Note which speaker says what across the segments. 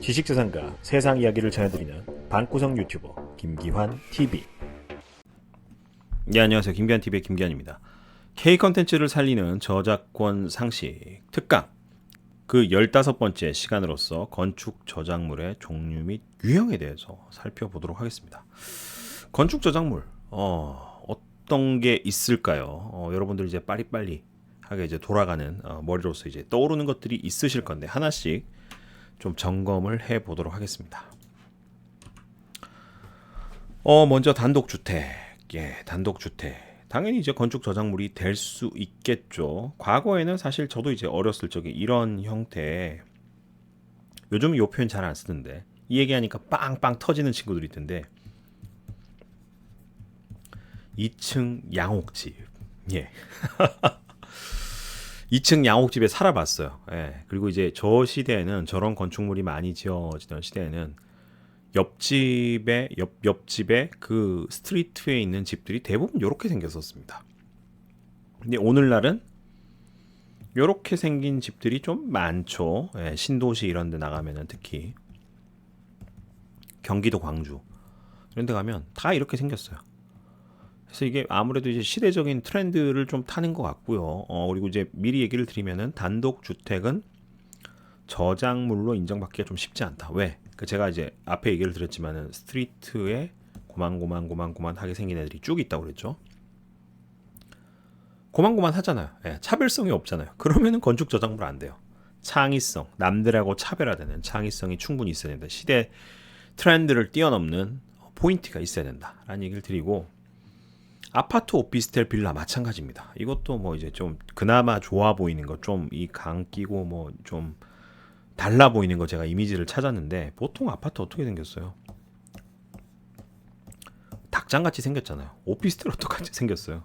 Speaker 1: 지식재산가 세상 이야기를 전해드리는 방구석 유튜버 김기환 TV.
Speaker 2: 네, 안녕하세요. 김기환 TV의 김기환입니다. K 컨텐츠를 살리는 저작권 상식 특강 그 15번째 시간으로서 건축 저작물의 종류 및 유형에 대해서 살펴보도록 하겠습니다. 건축 저작물 어떤 게 있을까요? 여러분들 이제 빠리빠리 하게 이제 돌아가는 머리로서 이제 떠오르는 것들이 있으실 건데 하나씩 좀 점검을 해 보도록 하겠습니다. 먼저 단독주택. 단독주택. 당연히 이제 건축 저작물이 될 수 있겠죠. 과거에는 사실 저도 이제 어렸을 적에 이런 형태의, 요즘은 이 표현 잘 안 쓰는데 이 얘기하니까 빵빵 터지는 친구들이 있던데, 2층 양옥집. 예. 2층 양옥집에 살아봤어요. 예. 그리고 이제 저 시대에는 저런 건축물이 많이 지어지던 시대에는 옆집에 그 스트리트에 있는 집들이 대부분 이렇게 생겼었습니다. 근데 오늘날은 이렇게 생긴 집들이 좀 많죠. 예, 신도시 이런 데 나가면은 특히 경기도 광주 이런 데 가면 다 이렇게 생겼어요. 그래서 이게 아무래도 이제 시대적인 트렌드를 좀 타는 것 같고요. 그리고 이제 미리 얘기를 드리면은 단독 주택은 저작물로 인정받기가 좀 쉽지 않다. 왜? 제가 이제 앞에 얘기를 드렸지만은 스트리트에 고만고만하게 생긴 애들이 쭉 있다고 그랬죠. 고만고만 하잖아요. 예, 차별성이 없잖아요. 그러면은 건축 저작물 안 돼요. 창의성, 남들하고 차별화되는 창의성이 충분히 있어야 된다. 시대 트렌드를 뛰어넘는 포인트가 있어야 된다라는 얘기를 드리고, 아파트, 오피스텔, 빌라 마찬가지입니다. 이것도 뭐 이제 좀 그나마 좋아 보이는 거, 좀 이 강 끼고 뭐 좀 달라 보이는 거 제가 이미지를 찾았는데, 보통 아파트 어떻게 생겼어요? 닭장같이 생겼잖아요. 오피스텔 어떡하지 생겼어요?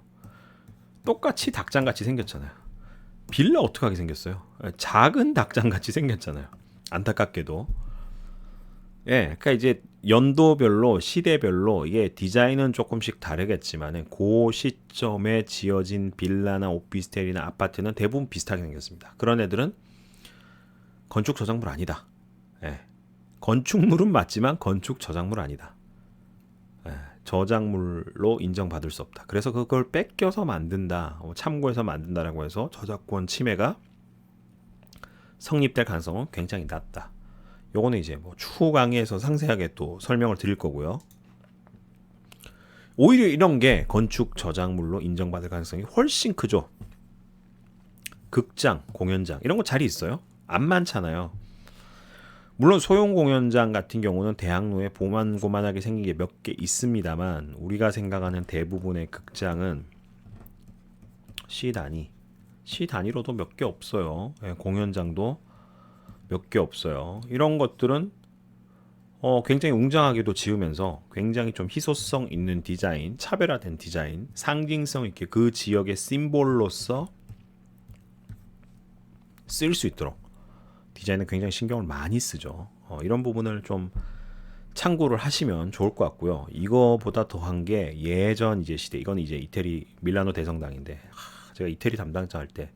Speaker 2: 똑같이 닭장같이 생겼잖아요. 빌라 어떡하게 생겼어요? 작은 닭장같이 생겼잖아요. 안타깝게도. 예, 그러니까 이제 연도별로 시대별로 이게 디자인은 조금씩 다르겠지만은 그 시점에 지어진 빌라나 오피스텔이나 아파트는 대부분 비슷하게 생겼습니다. 그런 애들은 건축 저작물 아니다. 예, 건축물은 맞지만 건축 저작물 아니다. 예, 저작물로 인정받을 수 없다. 그래서 그걸 뺏겨서 만든다, 참고해서 만든다라고 해서 저작권 침해가 성립될 가능성은 굉장히 낮다. 요거는 이제 뭐 추후 강의에서 상세하게 또 설명을 드릴 거고요. 오히려 이런 게 건축 저작물로 인정받을 가능성이 훨씬 크죠. 극장, 공연장 이런 거 자리 있어요? 안 많잖아요. 물론 소형 공연장 같은 경우는 대학로에 고만고만하게 생긴 게 몇 개 있습니다만, 우리가 생각하는 대부분의 극장은 시 단위로도 몇 개 없어요. 공연장도 몇 개 없어요. 이런 것들은 굉장히 웅장하게도 지으면서 굉장히 좀 희소성 있는 디자인, 차별화된 디자인, 상징성 있게 그 지역의 심볼로서 쓸 수 있도록 디자인은 굉장히 신경을 많이 쓰죠. 이런 부분을 좀 참고를 하시면 좋을 것 같고요. 이거보다 더한 게 예전 이제 시대, 이건 이제 이태리 밀라노 대성당인데, 제가 이태리 담당자 할 때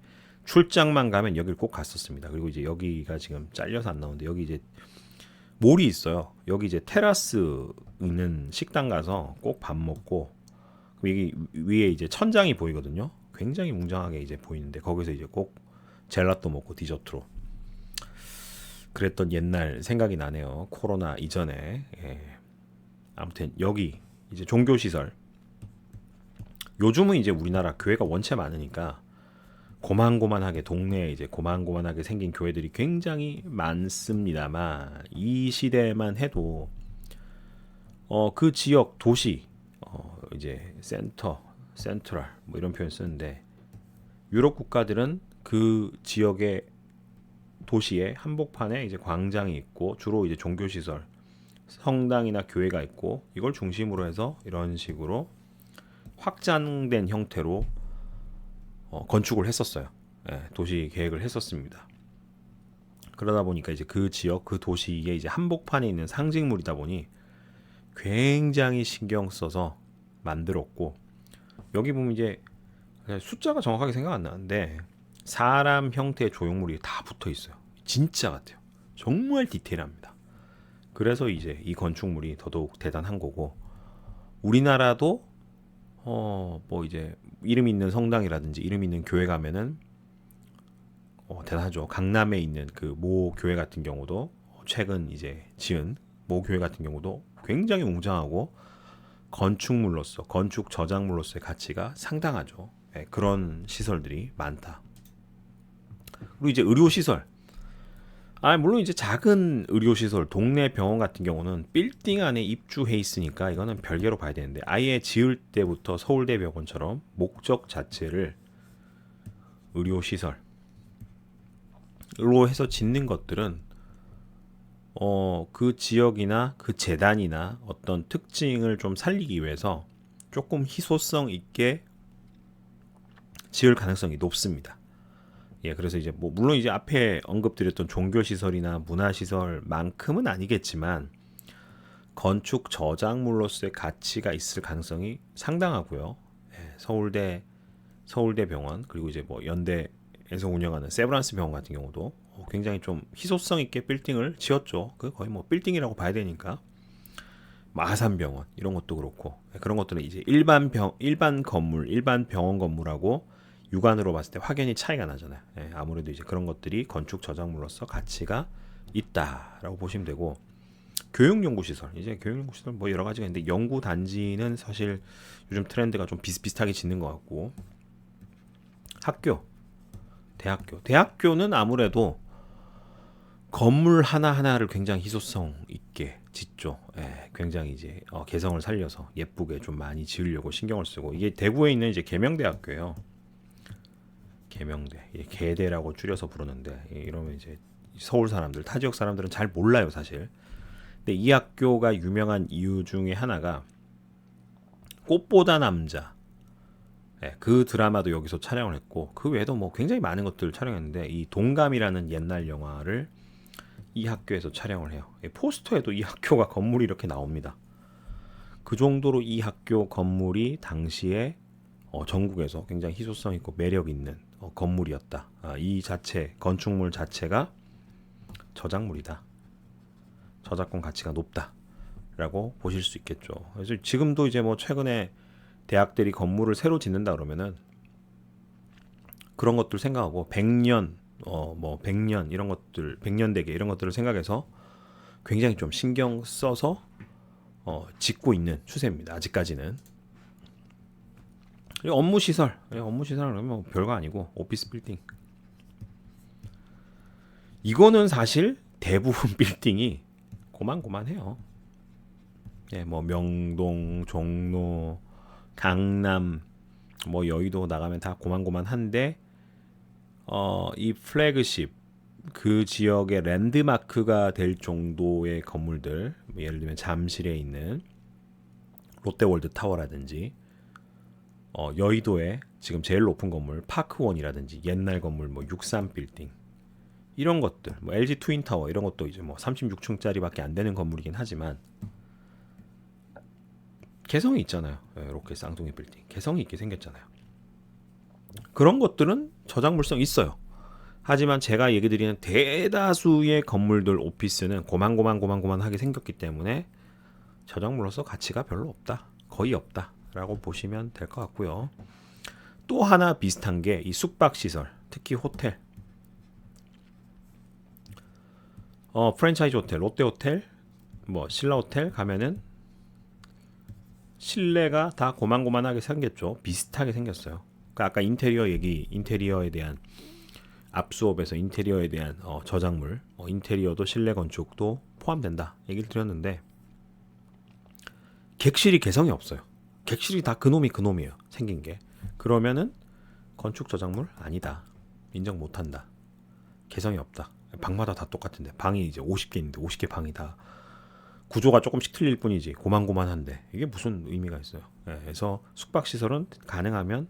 Speaker 2: 출장만 가면 여기를 꼭 갔었습니다. 그리고 이제 여기가 지금 잘려서 안 나오는데, 여기 이제 몰이 있어요. 여기 이제 테라스 있는 식당 가서 꼭 밥 먹고, 여기 위에 이제 천장이 보이거든요. 굉장히 웅장하게 이제 보이는데, 거기서 이제 꼭 젤라또 먹고 디저트로 그랬던 옛날 생각이 나네요. 코로나 이전에. 예. 아무튼 여기 이제 종교 시설. 요즘은 이제 우리나라 교회가 원체 많으니까 고만고만하게, 동네에 이제 고만고만하게 생긴 교회들이 굉장히 많습니다만, 이 시대만 해도 그 지역 도시, 이제 센트럴 뭐 이런 표현 쓰는데, 유럽 국가들은 그 지역의 도시의 한복판에 이제 광장이 있고 주로 이제 종교 시설, 성당이나 교회가 있고, 이걸 중심으로 해서 이런 식으로 확장된 형태로 건축을 했었어요. 예, 도시 계획을 했었습니다. 그러다 보니까 이제 그 지역, 그 도시에 이제 한복판에 있는 상징물이다 보니 굉장히 신경 써서 만들었고, 여기 보면 이제 숫자가 정확하게 생각 안 나는데 사람 형태의 조형물이 다 붙어 있어요. 진짜 같아요. 정말 디테일합니다. 그래서 이제 이 건축물이 더더욱 대단한 거고, 우리나라도 뭐 이제 이름 있는 성당이라든지 이름 있는 교회 가면은 대단하죠. 강남에 있는 그 모 교회 같은 경우도 최근 이제 지은 모 교회 같은 경우도 굉장히 웅장하고 건축물로서 건축 저작물로서의 가치가 상당하죠. 예, 그런 시설들이 많다. 그리고 이제 의료 시설. 물론 이제 작은 의료 시설, 동네 병원 같은 경우는 빌딩 안에 입주해 있으니까 이거는 별개로 봐야 되는데, 아예 지을 때부터 서울대병원처럼 목적 자체를 의료 시설로 해서 짓는 것들은 그 지역이나 그 재단이나 어떤 특징을 좀 살리기 위해서 조금 희소성 있게 지을 가능성이 높습니다. 예, 그래서 이제 뭐 물론 이제 앞에 언급드렸던 종교 시설이나 문화 시설만큼은 아니겠지만 건축 저작물로서의 가치가 있을 가능성이 상당하고요. 예, 서울대병원, 그리고 이제 뭐 연대에서 운영하는 세브란스 병원 같은 경우도 굉장히 좀 희소성 있게 빌딩을 지었죠. 그 거의 뭐 빌딩이라고 봐야 되니까. 마산병원 이런 것도 그렇고, 그런 것들은 이제 일반 건물, 일반 병원 건물하고 육안으로 봤을 때 확연히 차이가 나잖아요. 예, 아무래도 이제 그런 것들이 건축 저작물로서 가치가 있다라고 보시면 되고, 교육연구시설, 이제 교육연구시설 뭐 여러 가지가 있는데, 연구단지는 사실 요즘 트렌드가 좀 비슷비슷하게 짓는 것 같고, 대학교는 아무래도 건물 하나하나를 굉장히 희소성 있게 짓죠. 예, 굉장히 이제 개성을 살려서 예쁘게 좀 많이 지으려고 신경을 쓰고, 이게 대구에 있는 이제 계명대학교예요. 계명대, 계대라고 줄여서 부르는데, 이러면 이제 서울 사람들, 타 지역 사람들은 잘 몰라요, 사실. 근데 이 학교가 유명한 이유 중에 하나가 꽃보다 남자, 그 드라마도 여기서 촬영을 했고, 그 외에도 뭐 굉장히 많은 것들을 촬영했는데, 이 동감이라는 옛날 영화를 이 학교에서 촬영을 해요. 포스터에도 이 학교가 건물이 이렇게 나옵니다. 그 정도로 이 학교 건물이 당시에 전국에서 굉장히 희소성 있고 매력 있는 건물이었다. 이 건축물 자체가 저작물이다. 저작권 가치가 높다라고 보실 수 있겠죠. 그래서 지금도 이제 뭐 최근에 대학들이 건물을 새로 짓는다 그러면은 그런 것들 생각하고 100년, 뭐 100년 이런 것들, 100년대계 이런 것들을 생각해서 굉장히 좀 신경 써서 짓고 있는 추세입니다. 아직까지는. 업무 시설은 뭐 별거 아니고 오피스 빌딩. 이거는 사실 대부분 빌딩이 고만고만해요. 예, 뭐 명동, 종로, 강남, 뭐 여의도 나가면 다 고만고만한데, 이 플래그십, 그 지역의 랜드마크가 될 정도의 건물들, 뭐 예를 들면 잠실에 있는 롯데월드 타워라든지, 여의도에 지금 제일 높은 건물 파크원이라든지, 옛날 건물 뭐 63빌딩 이런 것들, 뭐 LG 트윈타워 이런 것도 이제 뭐 36층짜리밖에 안 되는 건물이긴 하지만 개성이 있잖아요. 이렇게 쌍둥이 빌딩 개성이 있게 생겼잖아요. 그런 것들은 저작물성 있어요. 하지만 제가 얘기 드리는 대다수의 건물들, 오피스는 고만고만하게 생겼기 때문에 저작물로서 가치가 별로 없다, 거의 없다 라고 보시면 될 것 같고요. 또 하나 비슷한 게 이 숙박시설, 특히 호텔, 프랜차이즈 호텔, 롯데호텔, 뭐 신라호텔 가면은 실내가 다 고만고만하게 생겼죠. 비슷하게 생겼어요. 그러니까 아까 인테리어에 대한 압수업에서 인테리어에 대한 저작물, 인테리어도 실내 건축도 포함된다 얘기를 드렸는데, 객실이 개성이 없어요. 객실이 다 그놈이에요. 생긴 게. 그러면은 건축 저작물 아니다, 인정 못한다, 개성이 없다. 방마다 다 똑같은데, 방이 이제 50개 있는데 50개 방이 다 구조가 조금씩 틀릴 뿐이지 고만고만한데 이게 무슨 의미가 있어요. 그래서 숙박시설은 가능하면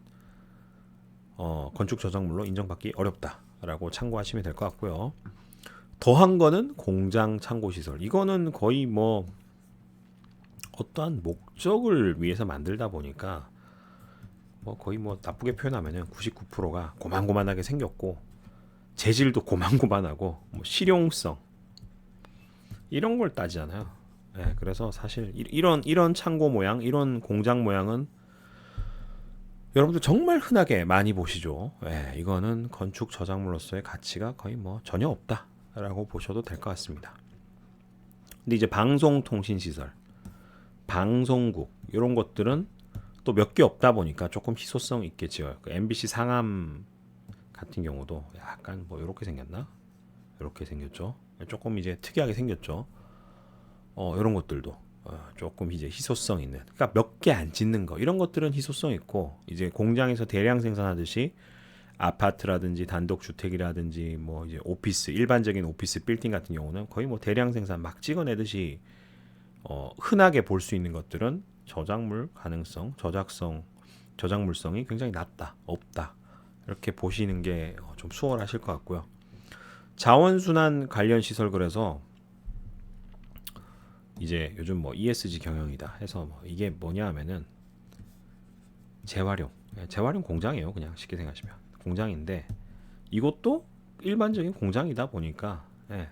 Speaker 2: 건축 저작물로 인정받기 어렵다라고 참고하시면 될 것 같고요. 더한 거는 공장 창고시설. 이거는 거의 뭐 어떠한 목적을 위해서 만들다 보니까 뭐 거의 뭐 나쁘게 표현하면은 99%가 고만고만하게 생겼고, 재질도 고만고만하고, 뭐 실용성, 이런 걸 따지잖아요. 예, 그래서 사실 이런 창고 모양, 이런 공장 모양은 여러분들 정말 흔하게 많이 보시죠. 예, 이거는 건축 저작물로서의 가치가 거의 뭐 전혀 없다라고 보셔도 될 것 같습니다. 근데 이제 방송통신시설, 방송국 이런 것들은 또 몇 개 없다 보니까 조금 희소성 있게 지어요. 그 MBC 상암 같은 경우도 약간 뭐 이렇게 생겼나? 이렇게 생겼죠. 조금 이제 특이하게 생겼죠. 이런 것들도 조금 이제 희소성 있는. 그러니까 몇 개 안 짓는 거 이런 것들은 희소성 있고 이제 공장에서 대량 생산하듯이 아파트라든지 단독 주택이라든지 뭐 이제 오피스 일반적인 오피스 빌딩 같은 경우는 거의 뭐 대량 생산 막 찍어내듯이 흔하게 볼 수 있는 것들은 저작물 가능성, 저작물성이 굉장히 낮다, 없다 이렇게 보시는 게 좀 수월하실 것 같고요. 자원순환 관련 시설 그래서 이제 요즘 뭐 ESG 경영이다 해서 뭐 이게 뭐냐 하면은 재활용 공장이에요. 그냥 쉽게 생각하시면 공장인데 이것도 일반적인 공장이다 보니까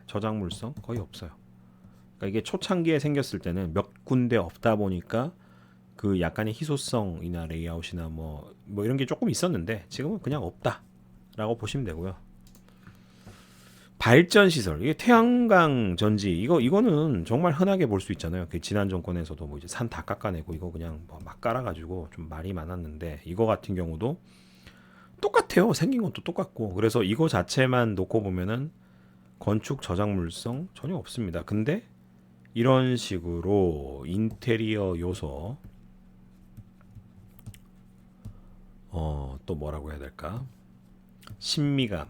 Speaker 2: 저작물성 거의 없어요. 그러니까 이게 초창기에 생겼을 때는 몇 군데 없다 보니까 그 약간의 희소성이나 레이아웃이나 뭐 이런 게 조금 있었는데 지금은 그냥 없다라고 보시면 되고요. 발전 시설 이게 태양광 전지 이거는 정말 흔하게 볼 수 있잖아요. 그 지난 정권에서도 뭐 이제 산 다 깎아내고 이거 그냥 뭐 막 깔아가지고 좀 말이 많았는데 이거 같은 경우도 똑같아요. 생긴 것도 똑같고 그래서 이거 자체만 놓고 보면은 건축 저작물성 전혀 없습니다. 근데 이런 식으로 인테리어 요소 또 뭐라고 해야 될까? 신미감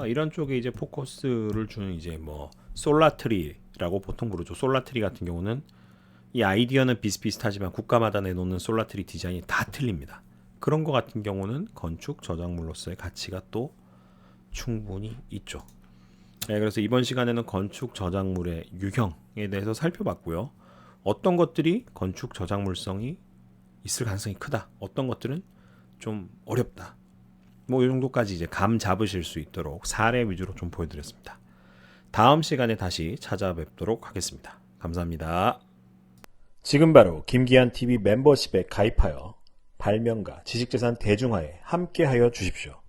Speaker 2: 이런 쪽에 이제 포커스를 주는 이제 뭐 솔라트리라고 보통 부르죠. 솔라트리 같은 경우는 이 아이디어는 비슷비슷하지만 국가마다 내놓는 솔라트리 디자인이 다 틀립니다. 그런 거 같은 경우는 건축 저작물로서의 가치가 또 충분히 있죠. 그래서 이번 시간에는 건축 저작물의 유형에 대해서 살펴봤고요. 어떤 것들이 건축 저작물성이 있을 가능성이 크다. 어떤 것들은 좀 어렵다. 뭐 이 정도까지 이제 감 잡으실 수 있도록 사례 위주로 좀 보여드렸습니다. 다음 시간에 다시 찾아뵙도록 하겠습니다. 감사합니다.
Speaker 1: 지금 바로 김기한 TV 멤버십에 가입하여 발명가 지식재산 대중화에 함께하여 주십시오.